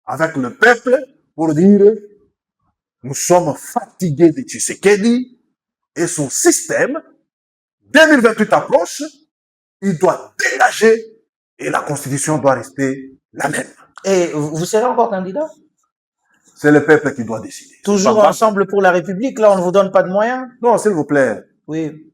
avec le peuple, pour dire, nous sommes fatigués de Tshisekedi et son système. 2028 approche, il doit dégager et la Constitution doit rester la même. Et vous serez encore candidat? C'est le peuple qui doit décider. Toujours Pas- ensemble pour la République, là, on ne vous donne pas de moyens? Non, s'il vous plaît. Oui.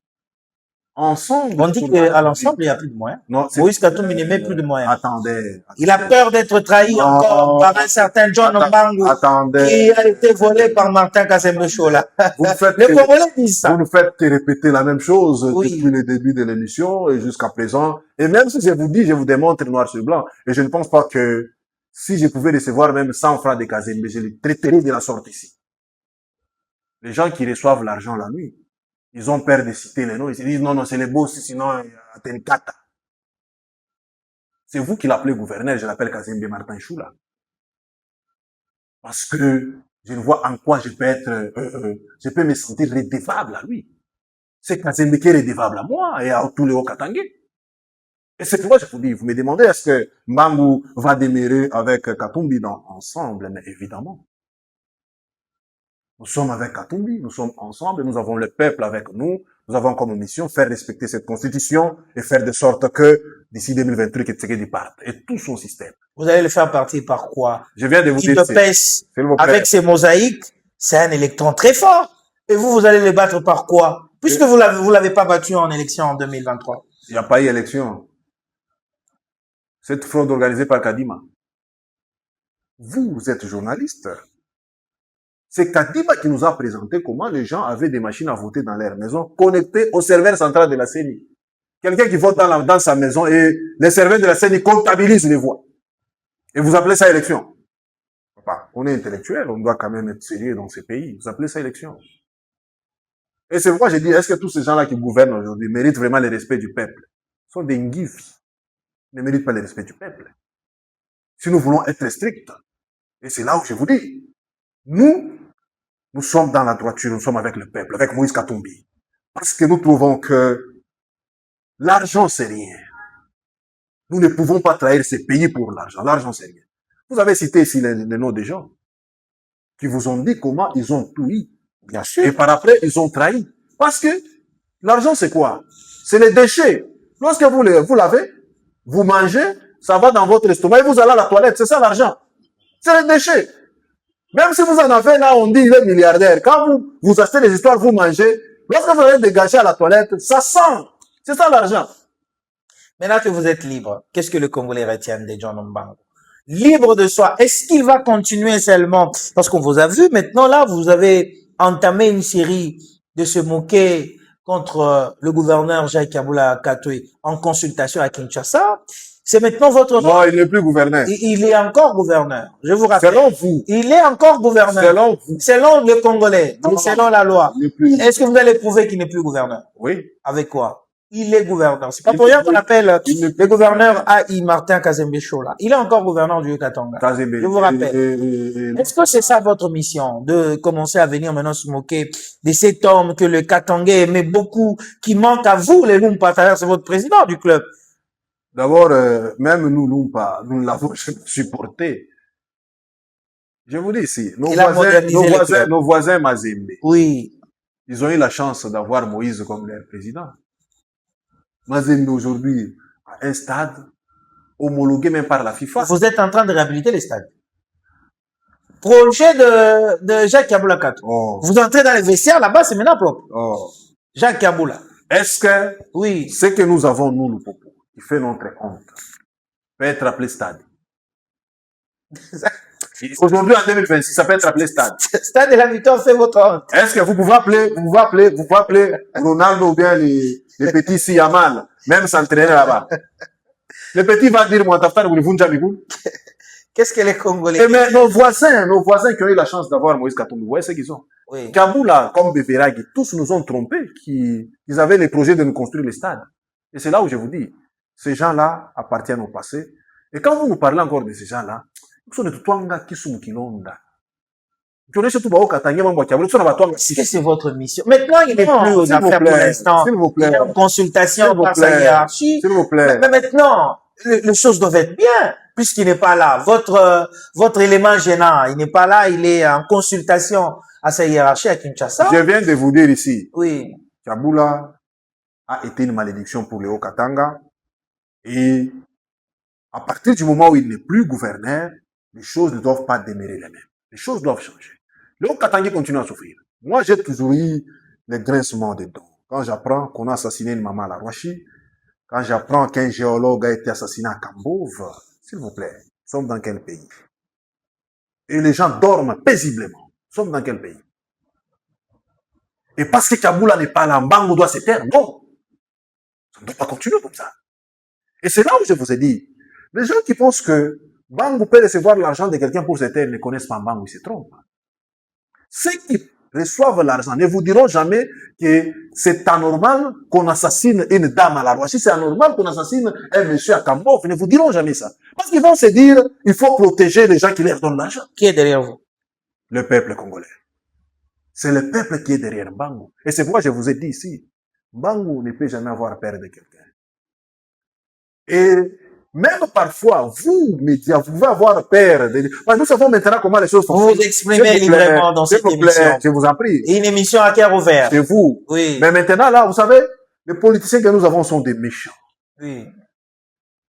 Ensemble. On dit pour la qu'à République. l'ensemble, il n'y a plus de moyens. Non, c'est- Moïse Katumbi ne met plus de moyens. Attendez. Il a peur d'être trahi Non. encore par un certain John Mbangu Attendez. qui a été volé par Martin Kazembe Chola. Vous ne faites Les que- Congolais disent ça. Vous ne faites que répéter la même chose Oui. depuis le début de l'émission et jusqu'à présent. Et même si je vous dis, je vous démontre noir sur blanc. Et je ne pense pas que si je pouvais recevoir même 100 francs de Kazembe, je les traiterais de la sorte ici. Les gens qui reçoivent l'argent la nuit, ils ont peur de citer les noms. Ils se disent non, c'est les boss, sinon Tenkata. C'est vous qui l'appelez gouverneur, je l'appelle Kazembe Martin Choula. Parce que je ne vois en quoi je peux être, je peux me sentir redevable à lui. C'est Kazembe qui est redevable à moi et à tous les Hauts-Katangais. Et c'est pourquoi je vous dis, vous me demandez est-ce que Mbangu va demeurer avec Katumbi ensemble, mais évidemment. Nous sommes avec Katumbi, nous sommes ensemble, nous avons le peuple avec nous, nous avons comme mission faire respecter cette constitution et faire de sorte que d'ici 2023, Tshisekedi parte et tout son système. Vous allez le faire partir par quoi? Je viens de vous Il dire, te pèse s'il vous plaît. avec ses mosaïques, c'est un électron très fort. Et vous allez le battre par quoi? Puisque vous l'avez pas battu en élection en 2023. Il n'y a pas eu élection. Cette fraude organisée par Kadima. Vous êtes journaliste. C'est Kadima qui nous a présenté comment les gens avaient des machines à voter dans leur maison connectées au serveur central de la CENI. Quelqu'un qui vote dans sa maison et les serveurs de la CENI comptabilisent les voix. Et vous appelez ça élection. Papa, on est intellectuel, on doit quand même être sérieux dans ces pays. Vous appelez ça élection. Et c'est pourquoi j'ai dit, est-ce que tous ces gens-là qui gouvernent aujourd'hui méritent vraiment le respect du peuple? Ils sont des ngifs. Ils ne méritent pas le respect du peuple. Si nous voulons être stricts, et c'est là où je vous dis, nous sommes dans la droiture, nous sommes avec le peuple, avec Moïse Katumbi. Parce que nous trouvons que l'argent, c'est rien. Nous ne pouvons pas trahir ces pays pour l'argent. L'argent, c'est rien. Vous avez cité ici les noms des gens qui vous ont dit comment ils ont tout eu. Bien sûr. Et par après, ils ont trahi. Parce que l'argent, c'est quoi? C'est les déchets. Lorsque vous l'avez, vous mangez, ça va dans votre estomac et vous allez à la toilette. C'est ça l'argent. C'est les déchets. Même si vous en avez là, on dit il est milliardaire. Quand vous achetez des histoires, vous mangez. Lorsque vous allez dégager à la toilette, ça sent. C'est ça l'argent. Maintenant que vous êtes libre, qu'est-ce que le Congolais retient de John Mbangu? Libre de soi. Est-ce qu'il va continuer seulement? Parce qu'on vous a vu maintenant là, vous avez entamé une série de se moquer contre le gouverneur Jacques Kabula Katoué en consultation à Kinshasa. C'est maintenant votre... Non, il n'est plus gouverneur. Il est encore gouverneur. Je vous rappelle. Selon vous. Il est encore gouverneur. Selon vous. Selon le Congolais. Non, selon la loi. Il n'est plus. Est-ce que vous allez prouver qu'il n'est plus gouverneur? Oui. Avec quoi? Il est gouverneur. C'est pas pour rien qu'on appelle le gouverneur A.I. Martin Kazembe Chola. Il est encore gouverneur du Katanga. Je vous rappelle. Est-ce que c'est ça votre mission? De commencer à venir maintenant se moquer de cet homme que le Katangais aimait beaucoup, qui manque à vous, les Lumpa, c'est votre président du club. D'abord, même nous, Lumpa, nous l'avons supporté. Je vous dis ici, nos voisins Mazembe. Oui. Ils ont eu la chance d'avoir Moïse comme leur président. Mazembe aujourd'hui a un stade homologué même par la FIFA. Vous êtes en train de réhabiliter les stades. Projet de Jacques Kabula Kato. Oh. Vous entrez dans les vestiaires là-bas, c'est maintenant propre. Oh. Jacques Kabula. Est-ce que oui, ce que nous avons, nous, le Popo, qui fait notre honte, peut être appelé stade? Aujourd'hui, en 2026, ça peut être appelé stade. Stade de la victoire fait votre honte. Est-ce que vous pouvez appeler Ronaldo ou bien les petits Siyamal, même s'entraîner là-bas? Le petit va dire, moi, Taftar, vous voulez Qu'est-ce que les Congolais? Mais nos voisins qui ont eu la chance d'avoir Moïse Katumbi, vous voyez ce qu'ils ont? Oui. Kabula, comme Beveragi, tous nous ont trompés, qu'ils avaient les projets de nous construire les stades. Et c'est là où je vous dis, ces gens-là appartiennent au passé. Et quand vous nous parlez encore de ces gens-là, est-ce que c'est votre mission? Maintenant, il n'est plus aux affaires pour l'instant. S'il vous plaît. Il est en consultation par sa hiérarchie. S'il vous plaît. Mais maintenant, les choses doivent être bien, puisqu'il n'est pas là. Votre élément gênant, il n'est pas là, il est en consultation à sa hiérarchie à Kinshasa. Je viens de vous dire ici. Oui. Kabula a été une malédiction pour les Hauts-Katanga et À partir du moment où il n'est plus gouverneur, les choses ne doivent pas demeurer les mêmes. Les choses doivent changer. Le Katangui continue à souffrir. Moi, j'ai toujours eu les grincements des dents. Quand j'apprends qu'on a assassiné une maman à la Roachie, quand j'apprends qu'un géologue a été assassiné à Cambove, s'il vous plaît, nous sommes dans quel pays? Et les gens dorment paisiblement. Nous sommes dans quel pays? Et parce que Kaboula n'est pas là, Mbango doit se taire. Non. Ça ne doit pas continuer comme ça. Et c'est là où je vous ai dit, les gens qui pensent que Mbango peut recevoir l'argent de quelqu'un pour se taire ne connaissent pas Mbango, ils se trompent. Ceux qui reçoivent l'argent ne vous diront jamais que c'est anormal qu'on assassine une dame à la Roachie, c'est anormal qu'on assassine un monsieur à Cambove, ils ne vous diront jamais ça. Parce qu'ils vont se dire, il faut protéger les gens qui leur donnent l'argent. Qui est derrière vous? Le peuple congolais. C'est le peuple qui est derrière Mbango. Et c'est pourquoi je vous ai dit ici, Mbango ne peut jamais avoir peur de quelqu'un. Et même parfois, vous, médias, vous pouvez avoir peur. Parce que nous savons maintenant comment les choses Vous fonctionnent. vous exprimez librement dans cette émission. Je vous en prie. Une émission à cœur ouvert. C'est vous. Oui. Mais maintenant, là, vous savez, les politiciens que nous avons sont des méchants. Oui.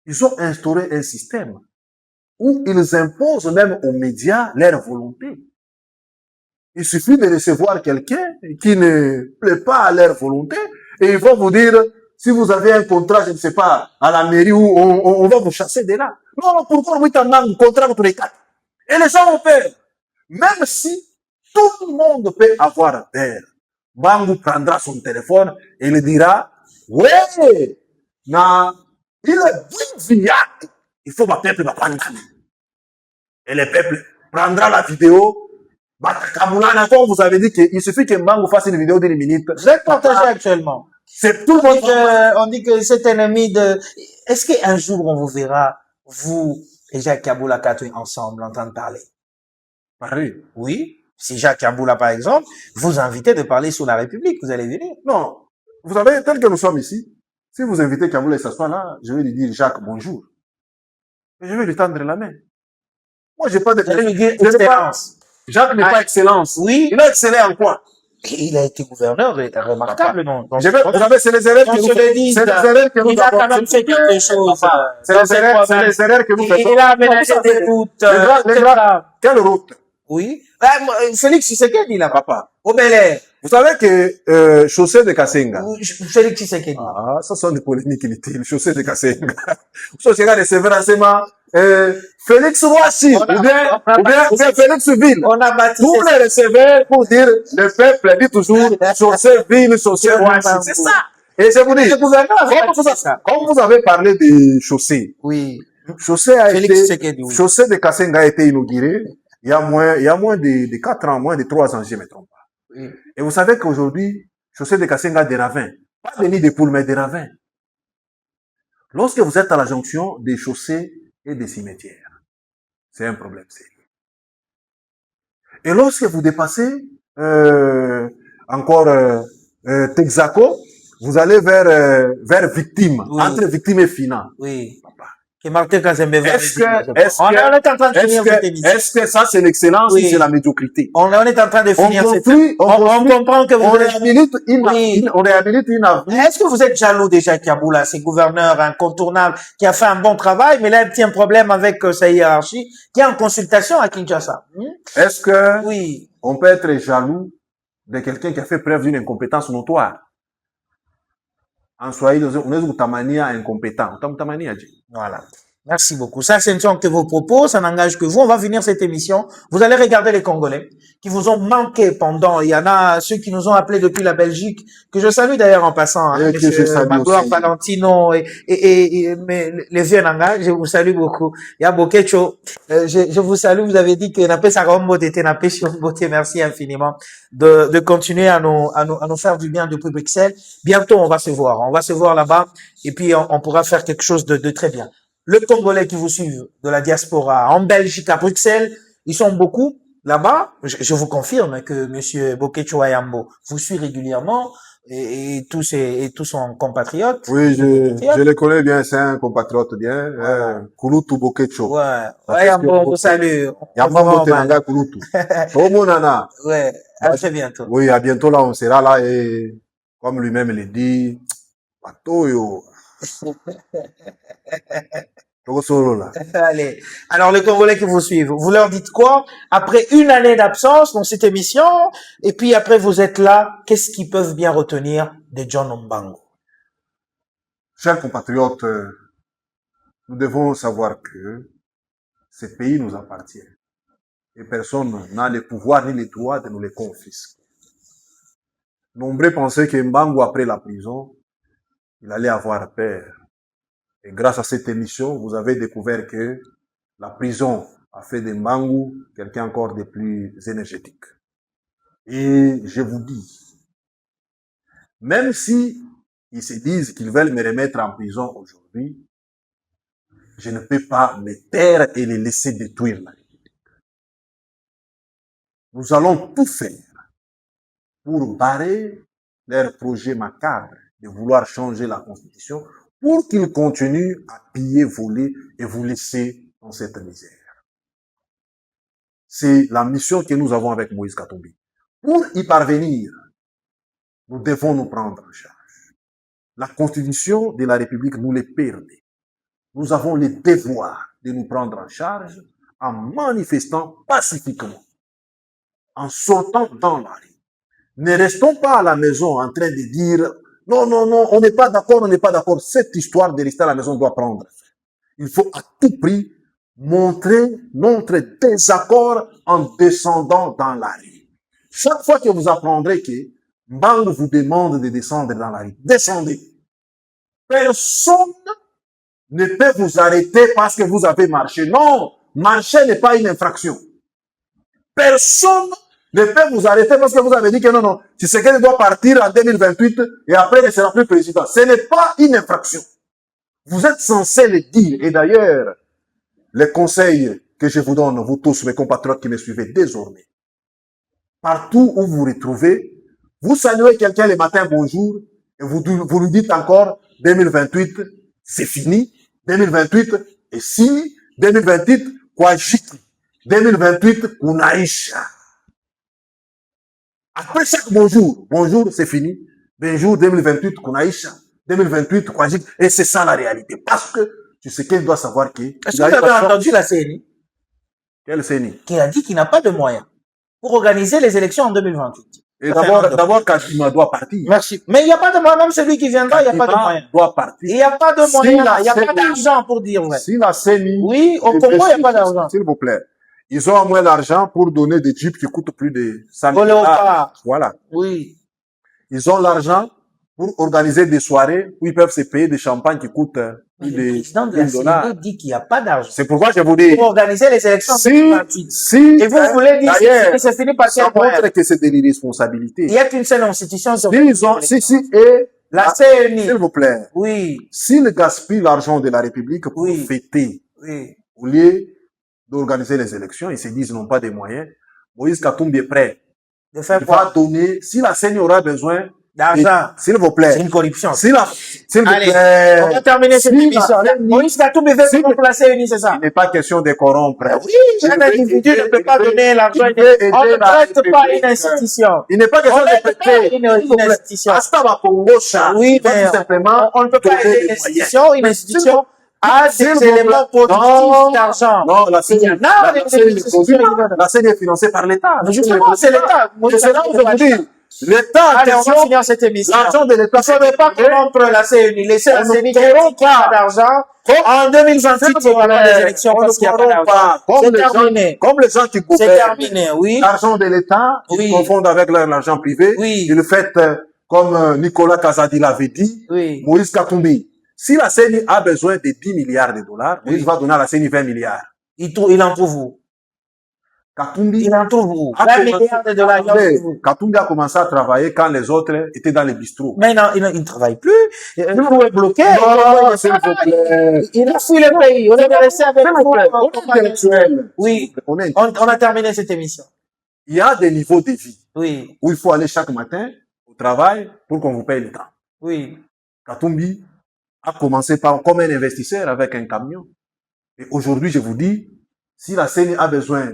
Ils ont instauré un système où ils imposent même aux médias leur volonté. Il suffit de recevoir quelqu'un qui ne plaît pas à leur volonté et ils vont vous dire, si vous avez un contrat, je ne sais pas, à la mairie où on va vous chasser de là. Non, pourquoi vous avez un contrat contre les quatre? Et les gens ont peur. Même si tout le monde peut avoir peur, Mbango prendra son téléphone et il dira, ouais, na, il est bien, il faut ma peuple va prendre. Et le peuple prendra la vidéo. Quand vous avez dit qu'il suffit que Mbango fasse une vidéo d'une minute. Vous êtes partagé actuellement. C'est tout le monde. On dit que cet ennemi de... Est-ce qu'un jour on vous verra, vous et Jacques Kaboula Katoué ensemble en train de parler? Paris. Oui. Si Jacques Kaboula, par exemple, vous invitez de parler sur la République, vous allez venir. Non. Vous savez, tel que nous sommes ici, si vous invitez Kaboula et s'asseoir là, je vais lui dire Jacques, bonjour. Et je vais lui tendre la main. Moi, j'ai pas de... Vous allez lui dire excellence. Jacques n'est pas excellence. Oui. Il a excellé en quoi? Il a été gouverneur remarquable, non? Vous savez, c'est les erreurs que nous faisons. C'est les erreurs que nous Il a quand même fait quelque chose. C'est les erreurs que nous faisons. Il a aménagé des routes. Quelle route? Oui. Félix Tshisekedi, là, Papa. Au Bel Air. Vous savez que chaussée de Kassenga. Félix Tshisekedi. Ah, ça sont des polémiques inutiles. Chaussée de Kassenga. Vous savez, recevoir renseignements. Félix Roissy, ou bien Félix Ville. On a bâti. Vous les recevez pour dire, le peuple dit toujours, chaussée Ville, chaussée Roissy. C'est ça. Et je vous dis, comme vous avez parlé de chaussée. Oui. Chaussée de Kassenga a été inaugurée il y a moins de 4 ans, moins de 3 ans, je ne me trompe pas. Oui. Et vous savez qu'aujourd'hui, chaussée de Kassenga a des ravins. Pas des nids de poules, mais des ravins. Lorsque vous êtes à la jonction des chaussées et des cimetières, c'est un problème sérieux. Et lorsque vous dépassez encore Texaco, vous allez vers victime, oui. Entre victime et finale. Oui. Papa. Est-ce que ça c'est l'excellence ou c'est la médiocrité? On est en train de finir on comprend que on réhabilite une avenue. Est-ce que vous êtes jaloux déjà Kaboula, c'est gouverneur incontournable qui a fait un bon travail, mais là il a un petit problème avec sa hiérarchie, qui est en consultation à Kinshasa. Est-ce que on peut être jaloux de quelqu'un qui a fait preuve d'une incompétence notoire? En Swahili, on est utamania incompétent. Voilà. Merci beaucoup. Ça, ce ne sont que vos propos, ça n'engage que vous. On va finir cette émission. Vous allez regarder les Congolais qui vous ont manqué pendant. Il y en a ceux qui nous ont appelés depuis la Belgique, que je salue d'ailleurs en passant. Hein, Monsieur Magloire Valentino et les vieux Nanga, je vous salue beaucoup. Il y a Bokecho, je vous salue. Vous avez dit que Napé Sarombo était Napé Chomboté. Merci infiniment de continuer à nous faire du bien depuis Bruxelles. Bientôt, on va se voir. On va se voir là-bas et puis on pourra faire quelque chose de très bien. Le Congolais qui vous suivent de la diaspora en Belgique, à Bruxelles, ils sont beaucoup là-bas. Je vous confirme que Monsieur Bokecho Ayambo vous suit régulièrement et tous son compatriotes. Oui, je le connais bien, c'est un compatriote bien. Kulutu Bokecho. Ouais. Ayambo, on vous salue. Yambo Tenanga Kulutu. Omonana. Ouais. À très bientôt. Oui, à bientôt là, on sera là et comme lui-même le dit, Patoyo. Allez. Alors, les Congolais qui vous suivent, vous leur dites quoi? Après une année d'absence dans cette émission, et puis après vous êtes là, qu'est-ce qu'ils peuvent bien retenir de John Mbango? Chers compatriotes, nous devons savoir que ce pays nous appartient. Et personne n'a le pouvoir ni le droit de nous les confisquer. Nombreux pensaient que Mbango, après la prison, il allait avoir peur. Et grâce à cette émission, vous avez découvert que la prison a fait de Mbango quelqu'un encore de plus énergétique. Et je vous dis, même si ils se disent qu'ils veulent me remettre en prison aujourd'hui, je ne peux pas me taire et les laisser détruire la République. Nous allons tout faire pour barrer leur projet macabre de vouloir changer la Constitution pour qu'ils continuent à piller, voler et vous laisser dans cette misère. C'est la mission que nous avons avec Moïse Katumbi. Pour y parvenir, nous devons nous prendre en charge. La Constitution de la République nous le permet. Nous avons le devoir de nous prendre en charge en manifestant pacifiquement, en sortant dans la rue. Ne restons pas à la maison en train de dire non, non, non, on n'est pas d'accord, on n'est pas d'accord. Cette histoire de rester à la maison doit prendre. Il faut à tout prix montrer notre désaccord en descendant dans la rue. Chaque fois que vous apprendrez que Mbango vous demande de descendre dans la rue, descendez. Personne ne peut vous arrêter parce que vous avez marché. Non, marcher n'est pas une infraction. Personne ne peut vous arrêter parce que vous avez dit que non, non, Tshisekedi doit partir en 2028 et après il ne sera plus président. Ce n'est pas une infraction. Vous êtes censé le dire. Et d'ailleurs, les conseils que je vous donne, vous tous, mes compatriotes qui me suivez désormais, partout où vous vous retrouvez, vous saluez quelqu'un le matin, bonjour, et vous lui dites encore 2028, c'est fini. 2028, et si 2028, quoi jiki. 2028, kunaisha. Après chaque bonjour, bonjour, c'est fini. Bonjour, 2028, kunaisha. 2028, quoi jiki. Et c'est ça la réalité. Parce que tu sais qu'elle doit savoir que... Est-ce que vous avez entendu la CENI? Quelle CENI? Qui a dit qu'il n'a pas de moyens pour organiser les élections en 2028. Et d'abord, Kashima doit partir. Merci. Mais il n'y a pas de moyens, même celui qui viendra, il n'y a pas de moyens. Doit partir. Il n'y a pas de moyens, il n'y a pas d'argent pour dire vrai. Si la CENI... Oui, au Congo, il n'y a pas d'argent. S'il vous plaît. Ils ont au moins l'argent pour donner des jeeps qui coûtent plus de 100 000 $. Voilà. Oui. Ils ont l'argent pour organiser des soirées où ils peuvent se payer des champagnes qui coûtent plus de $. Le président de la CENI dit qu'il n'y a pas d'argent. C'est pourquoi je vous dis. Pour organiser les élections en 2028. Et vous voulez dire que c'est fini par ça montre que c'est de l'irresponsabilité. Il n'y a qu'une seule institution sur et la CENI. S'il vous plaît. Oui. S'ils gaspillent l'argent de la République pour fêter, au lieu d'organiser les élections, ils se disent qu'ils n'ont pas de moyens. Moïse Katumbi est prêt. De faire il va donner, si la CENI aura besoin d'argent, s'il vous plaît. C'est une corruption. S'il vous plaît. On va terminer cette émission. Moïse Katumbi veut corrompre la CENI, c'est ça? Il n'est pas question de corrompre. Oui, un individu ne peut pas donner l'argent. On ne prête pas une institution. Il n'est pas question de prêter une institution. Oui, mais simplement, on ne peut pas aider une institution à des éléments productifs d'argent. Non, la CENI est financée par l'État. Mais justement, c'est l'État. C'est là où je vous dis. L'État, allez, on va finir cette émission. L'argent de l'État. Il ne faudrait pas corrompre la CENI. Laissez la CENI qui n'a pas d'argent. En 2028, il y aura des élections parce qu'il n'y a pas d'argent. C'est terminé. Comme les gens qui gouvernent. C'est terminé, oui. L'argent de l'État, ils confondent avec l'argent privé. Oui. Ils le font comme Nicolas Kazadi l'avait dit. Oui. Moïse Katumbi. Si la CENI a besoin de 10 milliards de dollars, Moïse va donner à la CENI 20 milliards. Il en trouve où? Katumbi, il en trouve où? 20 milliards de dollars, Katumbi a commencé à travailler quand les autres étaient dans les bistrots. Mais non, il ne travaille plus. Il est bloqué. Non, s'il vous plaît. Il a fui le pays. On est resté avec vous. Oui. On a terminé cette émission. Il y a des niveaux de vie. Oui. Où il faut aller chaque matin au travail pour qu'on vous paye le temps. Oui. Katumbi a commencé comme un investisseur avec un camion. Et aujourd'hui, je vous dis, si la CENI a besoin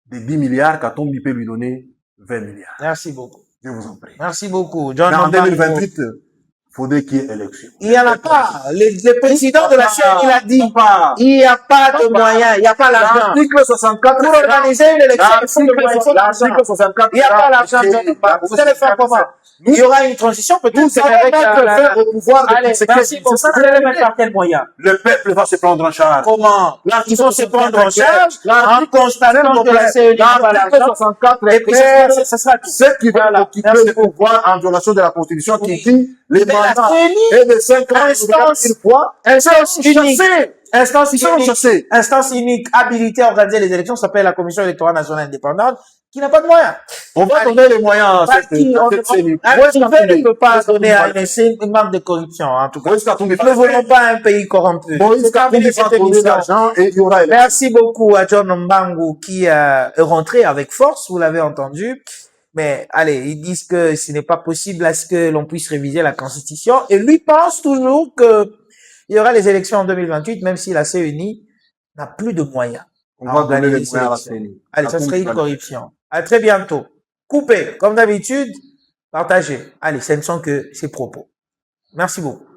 de 10 milliards, Katumbi peut lui donner 20 milliards. Merci beaucoup. Je vous en prie. Merci beaucoup. John en 2028, faudrait qu'il y ait élection. Il n'y en a pas. Le président de la CENI l'a dit. Papa, Il n'y a pas de moyens, il n'y a pas l'argent. l'article 64, Pour organiser une élection, il faut de moyens, il faut de l'argent. l'article 64, Il n'y a pas l'argent. Vous allez faire comment? Il y aura une transition, peut-être nous allons avec mettre au pouvoir de Allez, Tshisekedi. merci pour ça. Vous allez mettre par quel moyen? Le peuple va se prendre en charge. Comment? Ils vont se prendre en charge en L'article constatant que la CENI n'a pas l'article l'argent. 64 Et est puis, clair. ça sera tout. Ceux qui veulent occuper Merci le pouvoir en violation de la Constitution qui Oui. dit les Mais la mandats CENI, et de 5 ans instance- une fois, instance unique, instance ils sont unique, chassés. instance unique habilitée à organiser les élections s'appelle la Commission électorale nationale indépendante, qui n'a pas de moyens. On va donner les moyens à Parce cette qu'on CENI. ne peut pas donner à une marque de corruption, en tout cas. Moïse Katumbi Nous ne voulons pas un pays corrompu. Moïse C'est terminé Katumbi va cette donner émission. l'argent et il y aura élection. Merci beaucoup à John Mbangu qui est rentré avec force, vous l'avez entendu. Mais allez, ils disent que ce n'est pas possible à ce que l'on puisse réviser la Constitution. Et lui pense toujours que il y aura les élections en 2028, même si la CENI n'a plus de moyens. On à va donner organiser les ces moyens à la élections. CENI. Allez, ça Katumbi serait une va le corruption. À très bientôt. Coupez, comme d'habitude, partagez. Allez, ce ne sont que ces propos. Merci beaucoup.